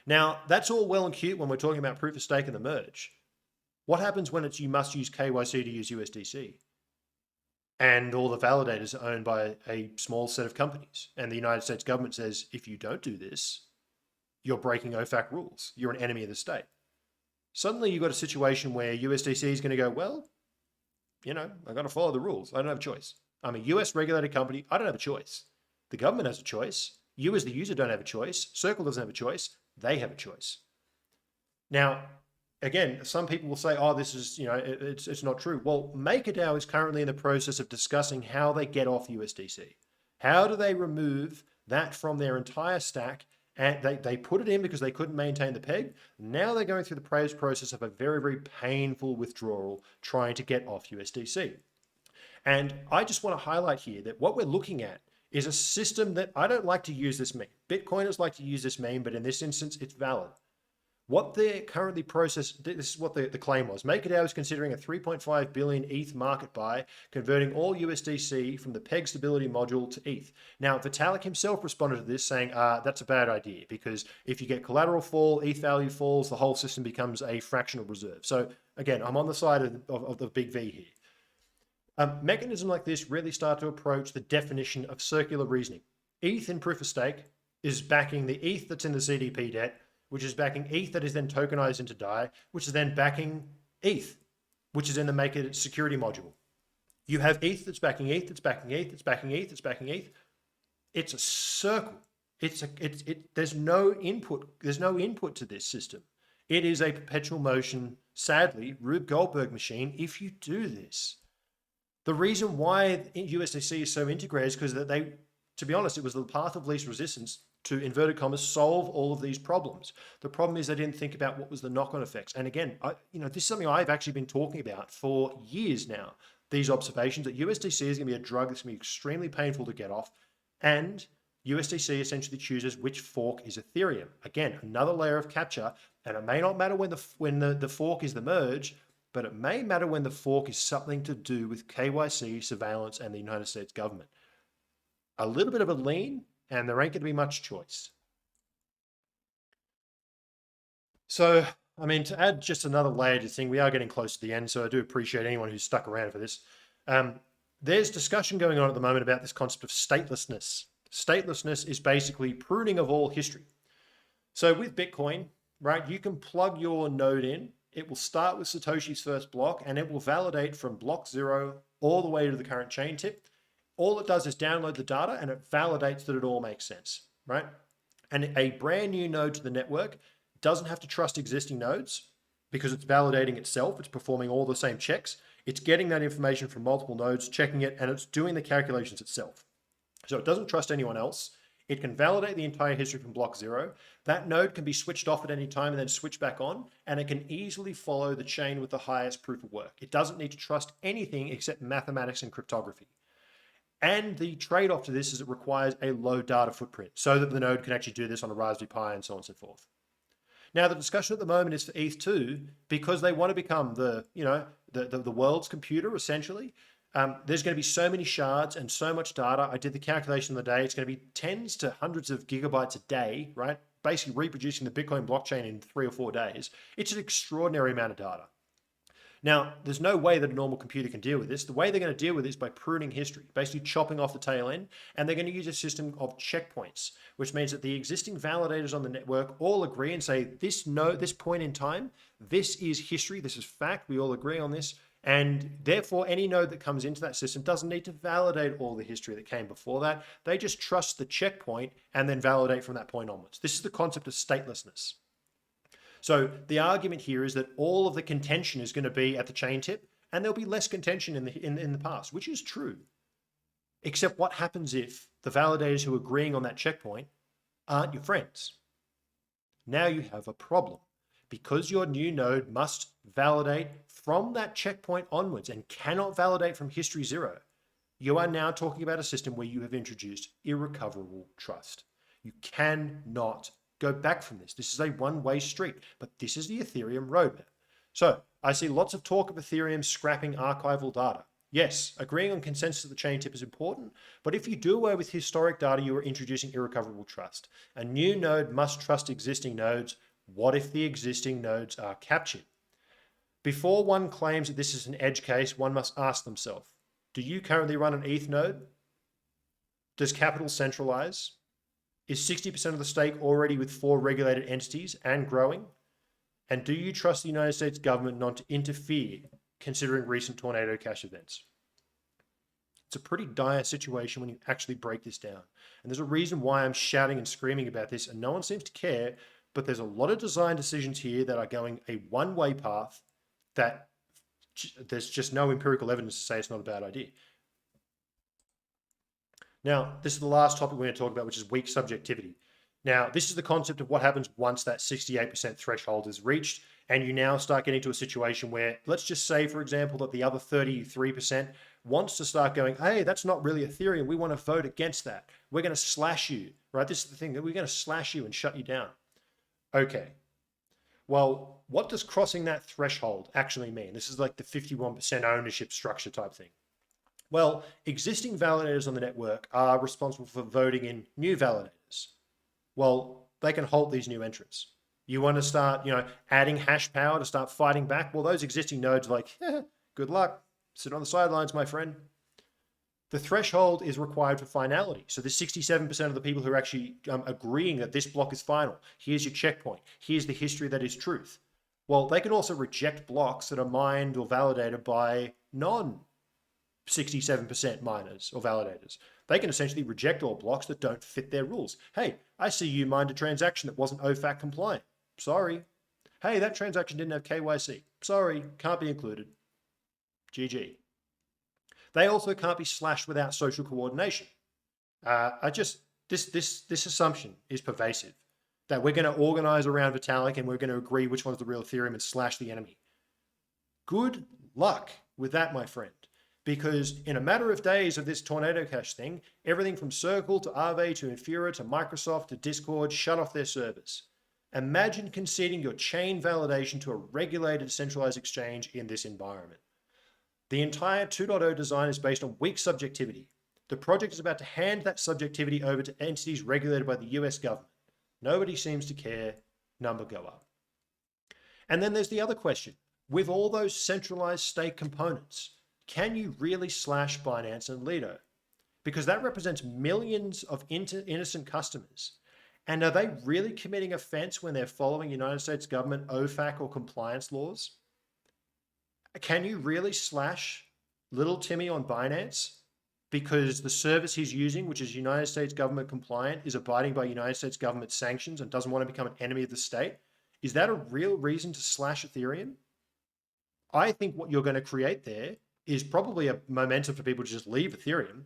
Now, that's all well and cute when we're talking about proof of stake and the merge. What happens when you must use KYC to use USDC? And all the validators are owned by a small set of companies. And the United States government says, if you don't do this, you're breaking OFAC rules. You're an enemy of the state. Suddenly you've got a situation where USDC is going to go, well, I've got to follow the rules. I don't have a choice. I'm a US regulated company. I don't have a choice. The government has a choice. You as the user don't have a choice. Circle doesn't have a choice. They have a choice. Now, again, some people will say, oh, this is, it's not true. Well, MakerDAO is currently in the process of discussing how they get off USDC. How do they remove that from their entire stack? And they put it in because they couldn't maintain the peg. Now they're going through the process of a very, very painful withdrawal trying to get off USDC. And I just want to highlight here that what we're looking at is a system that I don't like to use this meme. Bitcoiners like to use this meme, but in this instance, it's valid. What they're currently processing, this is what the claim was. MakerDAO is considering a 3.5 billion ETH market buy, converting all USDC from the peg stability module to ETH. Now, Vitalik himself responded to this saying, that's a bad idea because if you get collateral fall, ETH value falls, the whole system becomes a fractional reserve. So again, I'm on the side of the big V here. A mechanism like this really start to approach the definition of circular reasoning. ETH in proof of stake is backing the ETH that's in the CDP debt, which is backing ETH that is then tokenized into DAI, which is then backing ETH, which is in the Maker security module. You have ETH that's backing ETH, that's backing ETH, that's backing ETH, that's backing ETH. It's a circle. There's no input. There's no input to this system. It is a perpetual motion, sadly, Rube Goldberg machine if you do this. The reason why USDC is so integrated is because to be honest, it was the path of least resistance to, inverted commas, solve all of these problems. The problem is they didn't think about what was the knock-on effects. And again, this is something I've actually been talking about for years now, these observations that USDC is going to be a drug that's going to be extremely painful to get off. And USDC essentially chooses which fork is Ethereum. Again, another layer of capture, and it may not matter when the fork is the merge, but it may matter when the fork is something to do with KYC, surveillance, and the United States government. A little bit of a lean, and there ain't going to be much choice. So, I mean, to add just another layer to this thing, we are getting close to the end, so I do appreciate anyone who's stuck around for this. There's discussion going on at the moment about this concept of statelessness. Statelessness is basically pruning of all history. So with Bitcoin, right, you can plug your node in. It will start with Satoshi's first block, and it will validate from block 0 all the way to the current chain tip. All it does is download the data, and it validates that it all makes sense, right? And a brand new node to the network doesn't have to trust existing nodes because it's validating itself. It's performing all the same checks. It's getting that information from multiple nodes, checking it, and it's doing the calculations itself. So it doesn't trust anyone else. It can validate the entire history from block 0. That node can be switched off at any time and then switch back on, and it can easily follow the chain with the highest proof of work. It doesn't need to trust anything except mathematics and cryptography. And the trade-off to this is it requires a low data footprint so that the node can actually do this on a Raspberry Pi and so on and so forth. Now, the discussion at the moment is for ETH2 because they want to become the world's computer, essentially. There's going to be so many shards and so much data. I did the calculation the other day. It's going to be tens to hundreds of gigabytes a day, right? Basically reproducing the Bitcoin blockchain in 3 or 4 days. It's an extraordinary amount of data. Now, there's no way that a normal computer can deal with this. The way they're going to deal with this is by pruning history, basically chopping off the tail end, and they're going to use a system of checkpoints, which means that the existing validators on the network all agree and say, this point in time, this is history, this is fact, we all agree on this, and therefore any node that comes into that system doesn't need to validate all the history that came before that. They just trust the checkpoint and then validate from that point onwards. This is the concept of statelessness. So the argument here is that all of the contention is going to be at the chain tip, and there'll be less contention in the past, which is true. Except what happens if the validators who are agreeing on that checkpoint aren't your friends? Now you have a problem because your new node must validate from that checkpoint onwards and cannot validate from history 0. You are now talking about a system where you have introduced irrecoverable trust. You cannot go back from this. This is a one-way street, but this is the Ethereum roadmap. So I see lots of talk of Ethereum scrapping archival data. Yes, agreeing on consensus at the chain tip is important, but if you do away with historic data, you are introducing irrecoverable trust. A new node must trust existing nodes. What if the existing nodes are captured? Before one claims that this is an edge case, one must ask themselves, do you currently run an ETH node? Does capital centralize? Is 60% of the stake already with 4 regulated entities and growing? And do you trust the United States government not to interfere, considering recent tornado cash events? It's a pretty dire situation when you actually break this down. And there's a reason why I'm shouting and screaming about this, and no one seems to care, but there's a lot of design decisions here that are going a one-way path that there's just no empirical evidence to say it's not a bad idea. Now, this is the last topic we're going to talk about, which is weak subjectivity. Now, this is the concept of what happens once that 68% threshold is reached, and you now start getting to a situation where, let's just say, for example, that the other 33% wants to start going, hey, that's not really Ethereum. We want to vote against that. We're going to slash you, right? This is the thing, that we're going to slash you and shut you down. Okay. Well, what does crossing that threshold actually mean? This is like the 51% ownership structure type thing. Well, existing validators on the network are responsible for voting in new validators. Well, they can halt these new entrants. You want to start, adding hash power to start fighting back? Well, those existing nodes are like, good luck. Sit on the sidelines, my friend. The threshold is required for finality. So the 67% of the people who are actually agreeing that this block is final. Here's your checkpoint. Here's the history that is truth. Well, they can also reject blocks that are mined or validated by 67% miners or validators. They can essentially reject all blocks that don't fit their rules. Hey, I see you mined a transaction that wasn't OFAC compliant. Sorry. Hey, that transaction didn't have KYC. Sorry, can't be included. GG. They also can't be slashed without social coordination. This assumption is pervasive, that we're going to organize around Vitalik and we're going to agree which one's the real Ethereum and slash the enemy. Good luck with that, my friend. Because in a matter of days of this Tornado Cash thing, everything from Circle to Aave to Infura to Microsoft to Discord shut off their servers. Imagine conceding your chain validation to a regulated centralized exchange in this environment. The entire 2.0 design is based on weak subjectivity. The project is about to hand that subjectivity over to entities regulated by the US government. Nobody seems to care. Number go up. And then there's the other question. With all those centralized stake components, can you really slash Binance and Veto? Because that represents millions of innocent customers. And are they really committing offense when they're following United States government OFAC or compliance laws? Can you really slash little Timmy on Binance because the service he's using, which is United States government compliant, is abiding by United States government sanctions and doesn't want to become an enemy of the state? Is that a real reason to slash Ethereum? I think what you're going to create there is probably a momentum for people to just leave Ethereum.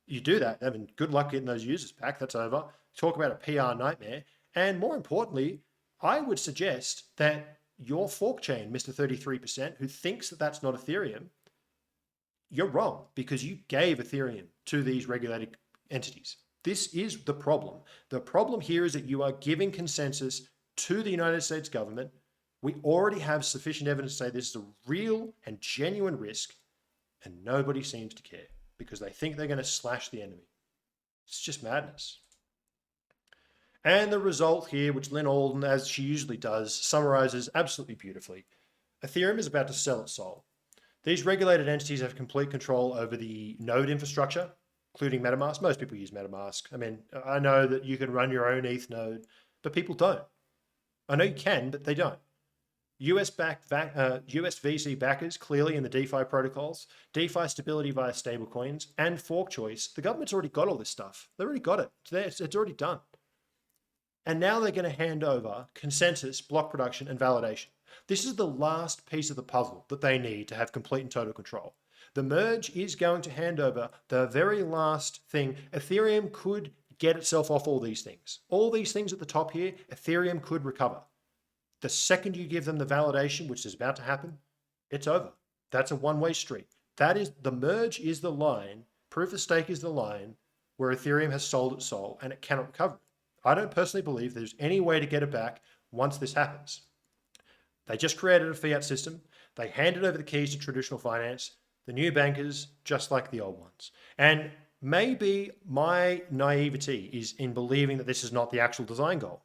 You do that, I mean, good luck getting those users back. That's over. Talk about a PR nightmare. And more importantly, I would suggest that your fork chain, Mr. 33%, who thinks that that's not Ethereum, you're wrong because you gave Ethereum to these regulated entities. This is the problem. The problem here is that you are giving consensus to the United States government. We already have sufficient evidence to say this is a real and genuine risk, and nobody seems to care because they think they're going to slash the enemy. It's just madness. And the result here, which Lynn Alden, as she usually does, summarizes absolutely beautifully. Ethereum is about to sell its soul. These regulated entities have complete control over the node infrastructure, including MetaMask. Most people use MetaMask. I mean, I know that you can run your own ETH node, but people don't. I know you can, but they don't. US VC backers clearly in the DeFi protocols, DeFi stability via stablecoins, and fork choice. The government's already got all this stuff. They already got it. It's already done. And now they're going to hand over consensus, block production, and validation. This is the last piece of the puzzle that they need to have complete and total control. The merge is going to hand over the very last thing. Ethereum could get itself off all these things. All these things at the top here, Ethereum could recover. The second you give them the validation, which is about to happen, it's over. That's a one-way street. That is, the merge is the line, proof of stake is the line where Ethereum has sold its soul and it cannot recover. I don't personally believe there's any way to get it back once this happens. They just created a fiat system. They handed over the keys to traditional finance, the new bankers, just like the old ones. And maybe my naivety is in believing that this is not the actual design goal.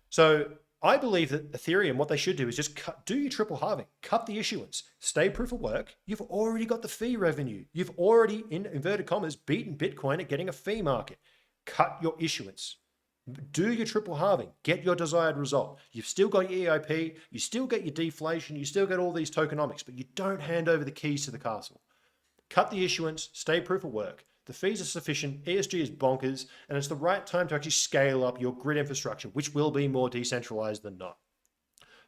So I believe that Ethereum, what they should do is just do your triple halving, cut the issuance, stay proof of work. You've already got the fee revenue. You've already, in inverted commas, beaten Bitcoin at getting a fee market. Cut your issuance. Do your triple halving, get your desired result. You've still got your EIP, you still get your deflation, you still get all these tokenomics, but you don't hand over the keys to the castle. Cut the issuance, stay proof of work. The fees are sufficient, ESG is bonkers, and it's the right time to actually scale up your grid infrastructure, which will be more decentralized than not.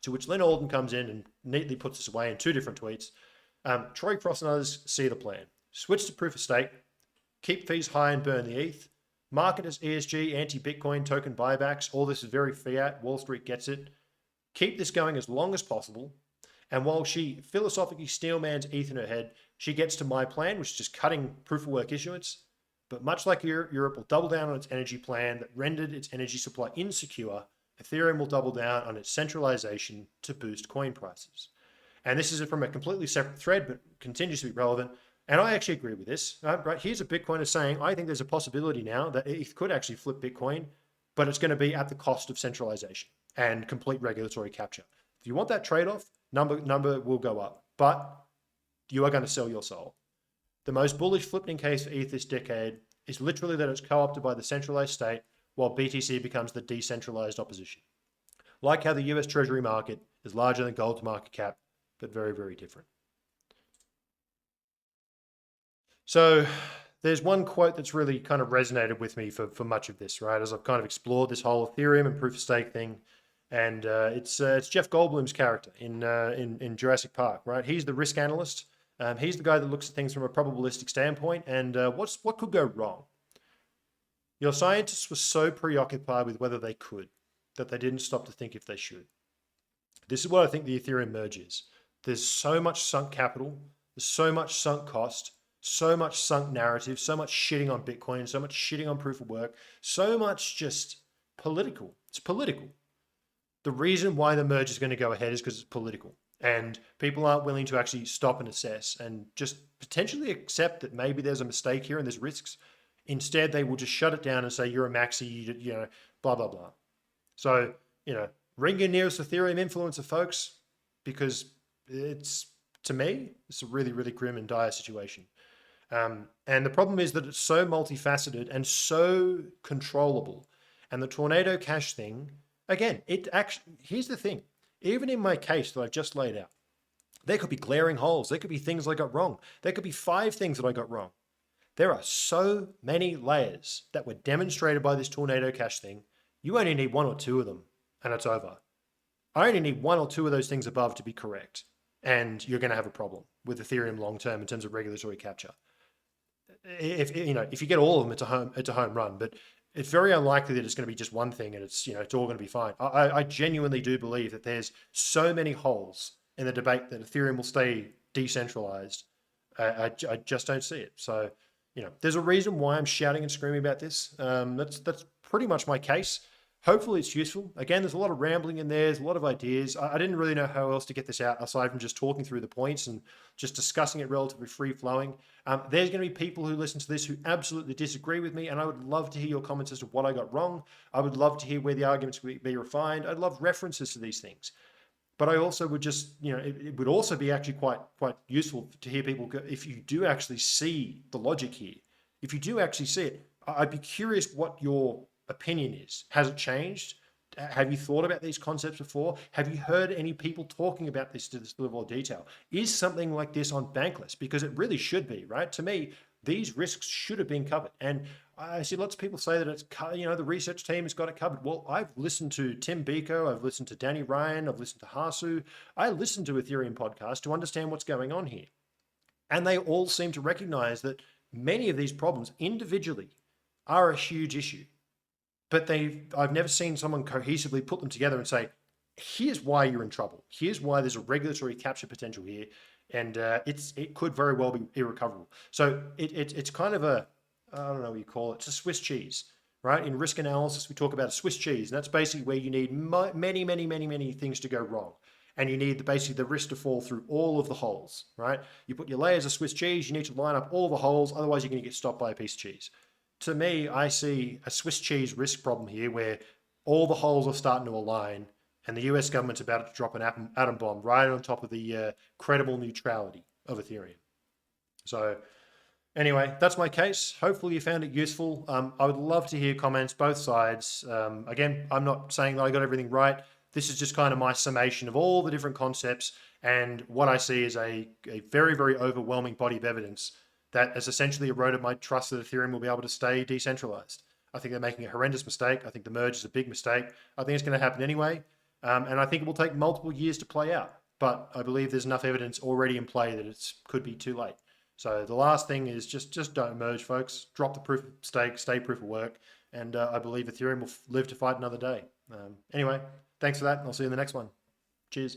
To which Lynn Alden comes in and neatly puts this away in two different tweets. Troy Cross and others see the plan. Switch to proof of stake, keep fees high and burn the ETH, market as ESG, anti-Bitcoin token buybacks. All this is very fiat. Wall Street gets it. Keep this going as long as possible. And while she philosophically steelmans ETH in her head, she gets to my plan, which is just cutting proof of work issuance. But much like Europe will double down on its energy plan that rendered its energy supply insecure, Ethereum will double down on its centralization to boost coin prices. And this is from a completely separate thread, but continues to be relevant. And I actually agree with this. Right, here's a Bitcoiner saying, I think there's a possibility now that ETH could actually flip Bitcoin, but it's going to be at the cost of centralization and complete regulatory capture. If you want that trade-off, number will go up, but you are going to sell your soul. The most bullish flipping case for ETH this decade is literally that it's co-opted by the centralized state while BTC becomes the decentralized opposition. Like how the US Treasury market is larger than gold's market cap, but very, very different. So there's one quote that's really kind of resonated with me for much of this, right? As I've kind of explored this whole Ethereum and proof of stake thing. And it's Jeff Goldblum's character in Jurassic Park, right? He's the risk analyst. He's the guy that looks at things from a probabilistic standpoint. And what could go wrong? Your scientists were so preoccupied with whether they could that they didn't stop to think if they should. This is what I think the Ethereum merge is. There's so much sunk capital. There's so much sunk cost. So much sunk narrative, so much shitting on Bitcoin, so much shitting on proof of work, so much just political. It's political. The reason why the merge is going to go ahead is because it's political, and people aren't willing to actually stop and assess and just potentially accept that maybe there's a mistake here and there's risks. Instead, they will just shut it down and say, you're a maxi, blah, blah, blah. So, ring your nearest Ethereum influencer, folks, because it's, to me, it's a really, really grim and dire situation. And the problem is that it's so multifaceted and so controllable. And the Tornado Cash thing, again, here's the thing. Even in my case that I've just laid out, there could be glaring holes. There could be things I got wrong. There could be 5 things that I got wrong. There are so many layers that were demonstrated by this Tornado Cash thing. You only need 1 or 2 of them and it's over. I only need 1 or 2 of those things above to be correct. And you're going to have a problem with Ethereum long-term in terms of regulatory capture. If you get all of them, it's a home run, but it's very unlikely that it's going to be just one thing and it's all going to be fine. I genuinely do believe that there's so many holes in the debate that Ethereum will stay decentralized. I just don't see it. So, there's a reason why I'm shouting and screaming about this. That's pretty much my case. Hopefully it's useful. Again, there's a lot of rambling in there. There's a lot of ideas. I didn't really know how else to get this out aside from just talking through the points and just discussing it relatively free-flowing. There's going to be people who listen to this who absolutely disagree with me, and I would love to hear your comments as to what I got wrong. I would love to hear where the arguments would be refined. I'd love references to these things. But I also would just, it would also be actually quite useful to hear people go, if you do actually see the logic here, if you do actually see it, I'd be curious what your opinion is. Has it changed? Have you thought about these concepts before? Have you heard any people talking about this to this level of detail? Is something like this on Bankless? Because it really should be, right? To me, these risks should have been covered. And I see lots of people say that it's, the research team has got it covered. Well, I've listened to Tim Biko, I've listened to Danny Ryan, I've listened to Hasu. I listen to Ethereum podcasts to understand what's going on here. And they all seem to recognize that many of these problems individually are a huge issue. But I've never seen someone cohesively put them together and say, here's why you're in trouble. Here's why there's a regulatory capture potential here. And it could very well be irrecoverable. So it's kind of I don't know what you call it. It's a Swiss cheese, right? In risk analysis, we talk about a Swiss cheese. And that's basically where you need many things to go wrong. And you need basically the risk to fall through all of the holes, right? You put your layers of Swiss cheese, you need to line up all the holes. Otherwise, you're going to get stopped by a piece of cheese. To me, I see a Swiss cheese risk problem here where all the holes are starting to align and the US government's about to drop an atom bomb right on top of the credible neutrality of Ethereum. So anyway, that's my case. Hopefully you found it useful. I would love to hear comments, both sides. Again, I'm not saying that I got everything right. This is just kind of my summation of all the different concepts. And what I see is a very, very overwhelming body of evidence that has essentially eroded my trust that Ethereum will be able to stay decentralized. I think they're making a horrendous mistake. I think the merge is a big mistake. I think it's going to happen anyway. And I think it will take multiple years to play out. But I believe there's enough evidence already in play that it could be too late. So the last thing is just don't merge, folks. Drop the proof of stake, stay proof of work. And I believe Ethereum will live to fight another day. Anyway, thanks for that. And I'll see you in the next one. Cheers.